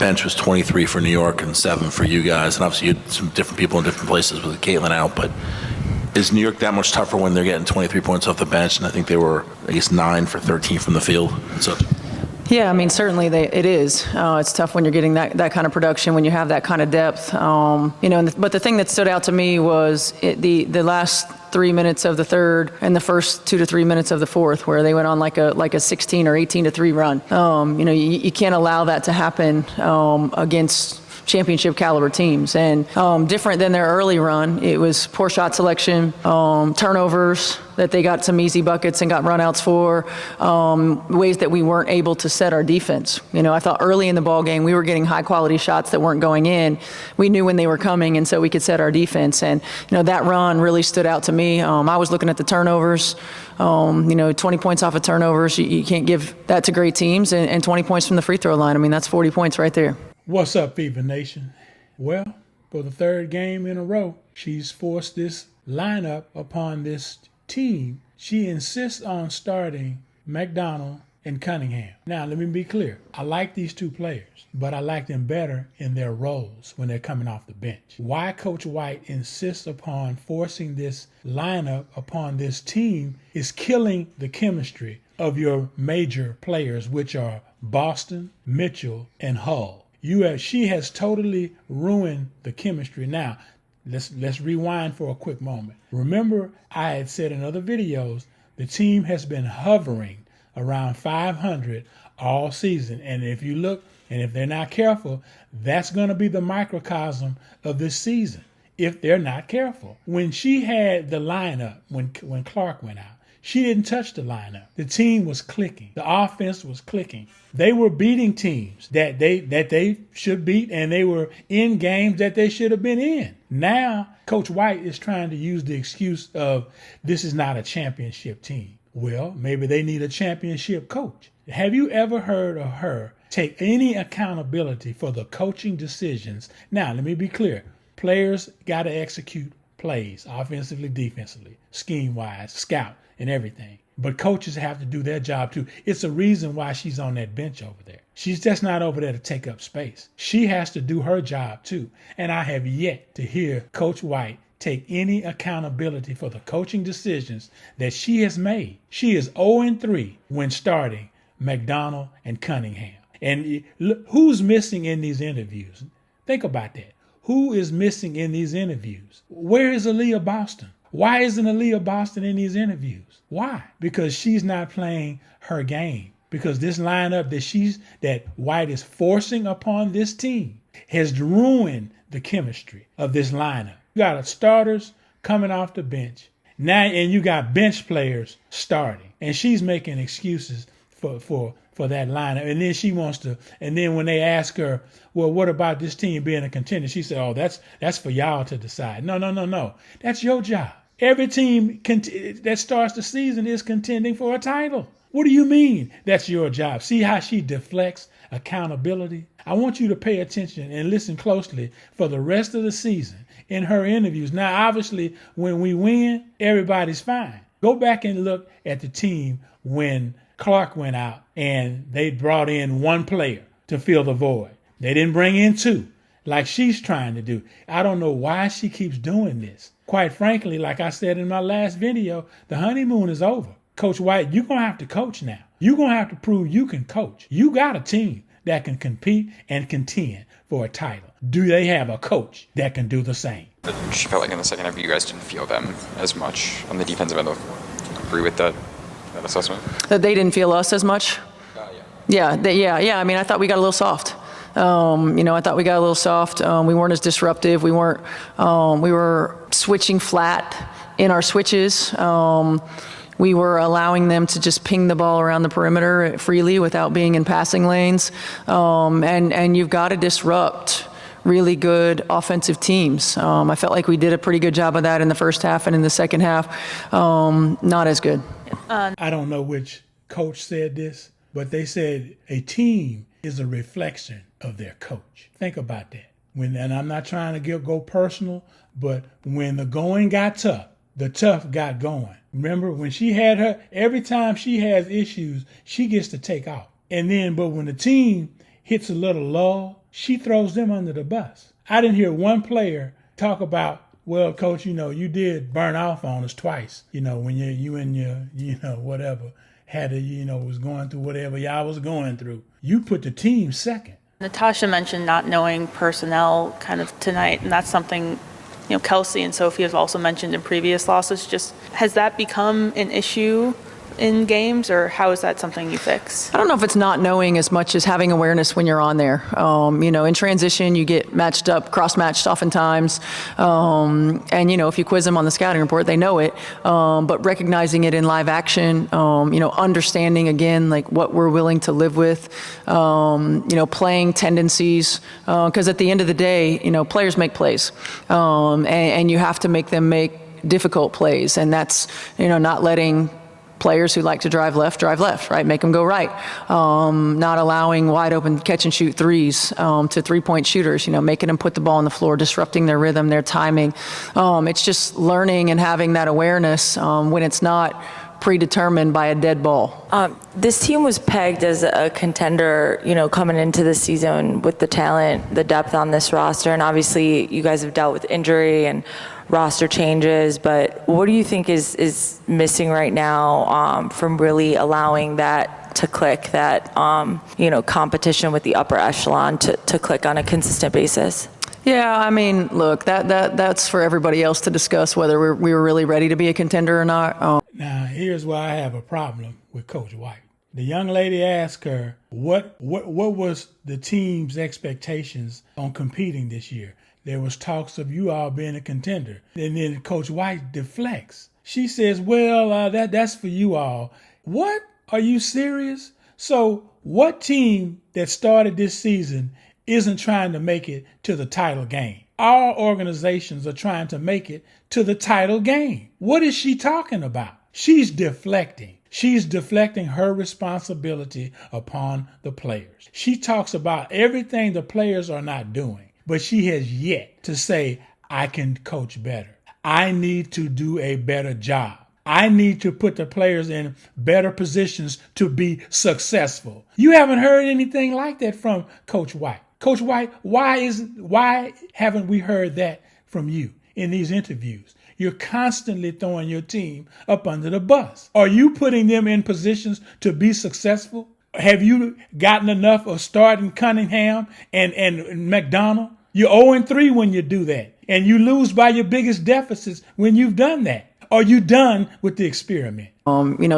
bench was 23 for New York and 7 for you guys. And obviously you had some different people in different places with Caitlin out, but is New York that much tougher when they're getting 23 points off the bench? And I think they were, 9 for 13 from the field and such. Yeah, I mean, certainly it is. It's tough when you're getting that kind of production, when you have that kind of depth. But the thing that stood out to me was the last 3 minutes of the third and the first 2 to 3 minutes of the fourth, where they went on like a 16 or 18-3 run. You can't allow that to happen against championship caliber teams. And different than their early run, it was poor shot selection, turnovers that they got some easy buckets and got runouts for, ways that we weren't able to set our defense. I thought early in the ball game we were getting high quality shots that weren't going in. We knew when they were coming, and so we could set our defense. And that run really stood out to me. I was looking at the turnovers. 20 points off of turnovers, you can't give that to great teams, and 20 points from the free throw line. I mean, that's 40 points right there. What's up, Fever Nation? Well, for the third game in a row, she's forced this lineup upon this team. She insists on starting McDonald and Cunningham. Now, let me be clear. I like these two players, but I like them better in their roles when they're coming off the bench. Why Coach White insists upon forcing this lineup upon this team is killing the chemistry of your major players, which are Boston, Mitchell, and Hull. She has totally ruined the chemistry. Now, let's rewind for a quick moment. Remember, I had said in other videos, the team has been hovering around 500 all season. And if you look, and if they're not careful, that's going to be the microcosm of this season, if they're not careful. When she had the lineup, when Clark went out, she didn't touch the lineup. The team was clicking. The offense was clicking. They were beating teams that they should beat, and they were in games that they should have been in. Now, Coach White is trying to use the excuse of this is not a championship team. Well, maybe they need a championship coach. Have you ever heard of her take any accountability for the coaching decisions? Now, let me be clear. Players got to execute plays, offensively, defensively, scheme-wise, scout, and everything. But coaches have to do their job too. It's a reason why she's on that bench over there. She's just not over there to take up space. She has to do her job too. And I have yet to hear Coach White take any accountability for the coaching decisions that she has made. She is 0-3 when starting McDonald and Cunningham. And who's missing in these interviews? Think about that. Who is missing in these interviews? Where is Aaliyah Boston? Why isn't Aaliyah Boston in these interviews? Why? Because she's not playing her game. Because this lineup that White is forcing upon this team has ruined the chemistry of this lineup. You got starters coming off the bench now, and you got bench players starting, and she's making excuses for that lineup. And then she wants to, and then when they ask her, well, what about this team being a contender? She said, oh, that's for y'all to decide. No. That's your job. Every team that starts the season is contending for a title. What do you mean that's your job? See how she deflects accountability? I want you to pay attention and listen closely for the rest of the season in her interviews. Now, obviously, when we win, everybody's fine. Go back and look at the team when Clark went out and they brought in one player to fill the void. They didn't bring in two like she's trying to do. I don't know why she keeps doing this. Quite frankly, like I said in my last video, the honeymoon is over. Coach White, you're going to have to coach now. You're going to have to prove you can coach. You got a team that can compete and contend for a title. Do they have a coach that can do the same? She felt like in the second half you guys didn't feel them as much on the defensive end. Agree with that assessment? That they didn't feel us as much? Yeah. I mean, I thought we got a little soft. I thought we got a little soft. We weren't as disruptive. We were switching flat in our switches. We were allowing them to just ping the ball around the perimeter freely without being in passing lanes. And you've got to disrupt really good offensive teams. I felt like we did a pretty good job of that in the first half, and in the second half, not as good. I don't know which coach said this, but they said a team is a reflection of their coach. Think about that. And I'm not trying to go personal, but when the going got tough, the tough got going. Remember when she had her, every time she has issues, she gets to take off. But when the team hits a little lull, she throws them under the bus. I didn't hear one player talk about, well, coach, you did burn off on us twice, when you and your, whatever, had to, was going through whatever y'all was going through. You put the team second. Natasha mentioned not knowing personnel kind of tonight, and that's something, Kelsey and Sophie have also mentioned in previous losses. Just, has that become an issue in games, or how is that something you fix? I don't know if it's not knowing as much as having awareness when you're on there. In transition, you get matched up, cross-matched oftentimes. And, if you quiz them on the scouting report, they know it. But recognizing it in live action, understanding, again, like what we're willing to live with, playing tendencies. Because at the end of the day, players make plays. And you have to make them make difficult plays. And that's, not letting players who like to drive left, right? Make them go right. Not allowing wide open catch and shoot threes to 3-point shooters, making them put the ball on the floor, disrupting their rhythm, their timing. It's just learning and having that awareness when it's not predetermined by a dead ball. This team was pegged as a contender, coming into the season with the talent, the depth on this roster, and obviously you guys have dealt with injury and roster changes, but what do you think is missing right now from really allowing that to click, that competition with the upper echelon to click on a consistent basis? Yeah, look, that's for everybody else to discuss whether we were really ready to be a contender or not. Now, here's why I have a problem with Coach White. The young lady asked her, what was the team's expectations on competing this year? There was talks of you all being a contender. And then Coach White deflects. She says, well, that's for you all. What? Are you serious? So what team that started this season isn't trying to make it to the title game? All organizations are trying to make it to the title game. What is she talking about? She's deflecting. She's deflecting her responsibility upon the players. She talks about everything the players are not doing. But she has yet to say, I can coach better. I need to do a better job. I need to put the players in better positions to be successful. You haven't heard anything like that from Coach White. Coach White, why haven't we heard that from you in these interviews? You're constantly throwing your team up under the bus. Are you putting them in positions to be successful? Have you gotten enough of starting Cunningham and McDonald? You're 0-3 when you do that. And you lose by your biggest deficits when you've done that. Are you done with the experiment?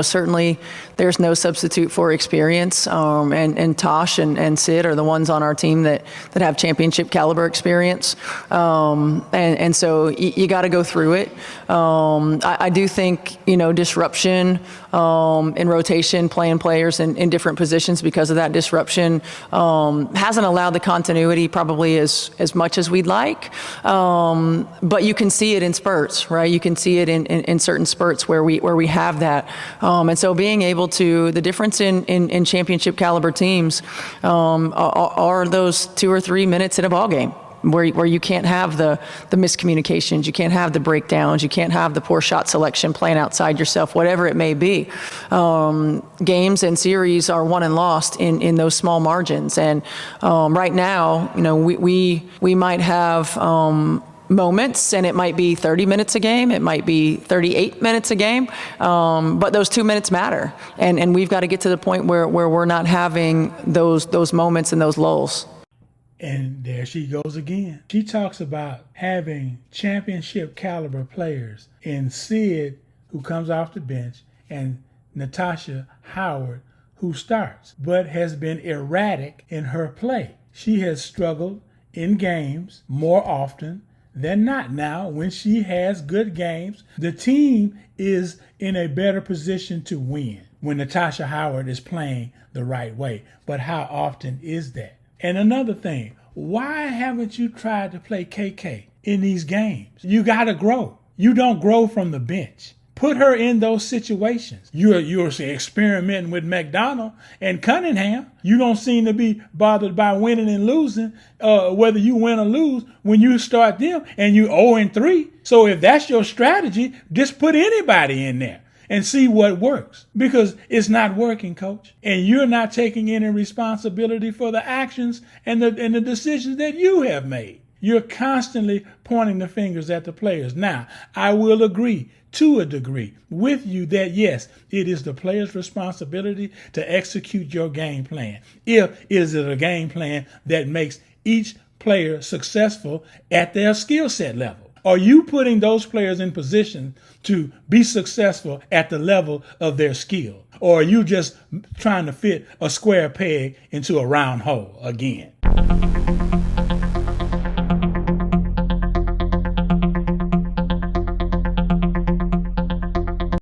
Certainly there's no substitute for experience. And Tosh and Sid are the ones on our team that have championship caliber experience. And so you got to go through it. I do think, disruption in rotation, playing players in different positions because of that disruption hasn't allowed the continuity probably as much as we'd like. But you can see it in spurts, right? You can see it in certain spurts where we have that. And so being able to, the difference in championship caliber teams are those 2 or 3 minutes in a ball game where you can't have the miscommunications, you can't have the breakdowns, you can't have the poor shot selection, playing outside yourself, whatever it may be. Games and series are won and lost in those small margins. And right now, we might have moments, and it might be 30 minutes a game, it might be 38 minutes a game, but those 2 minutes matter, and we've got to get to the point where we're not having those moments and those lulls. And there she goes again. She talks about having championship caliber players in Sid, who comes off the bench, and Natasha Howard, who starts, but has been erratic in her play. She has struggled in games more often than not. Now, when she has good games, the team is in a better position to win when Natasha Howard is playing the right way. But how often is that? And another thing, why haven't you tried to play KK in these games? You got to grow. You don't grow from the bench. Put her in those situations. You're experimenting with McDonald and Cunningham. You don't seem to be bothered by winning and losing, whether you win or lose when you start them and you 0-3. So if that's your strategy, just put anybody in there. and see what works, because it's not working, coach. And you're not taking any responsibility for the actions and the decisions that you have made. You're constantly pointing the fingers at the players. Now, I will agree to a degree with you that yes, it is the player's responsibility to execute your game plan. If is it a game plan that makes each player successful at their skill set level? Are you putting those players in position to be successful at the level of their skill? Or are you just trying to fit a square peg into a round hole again?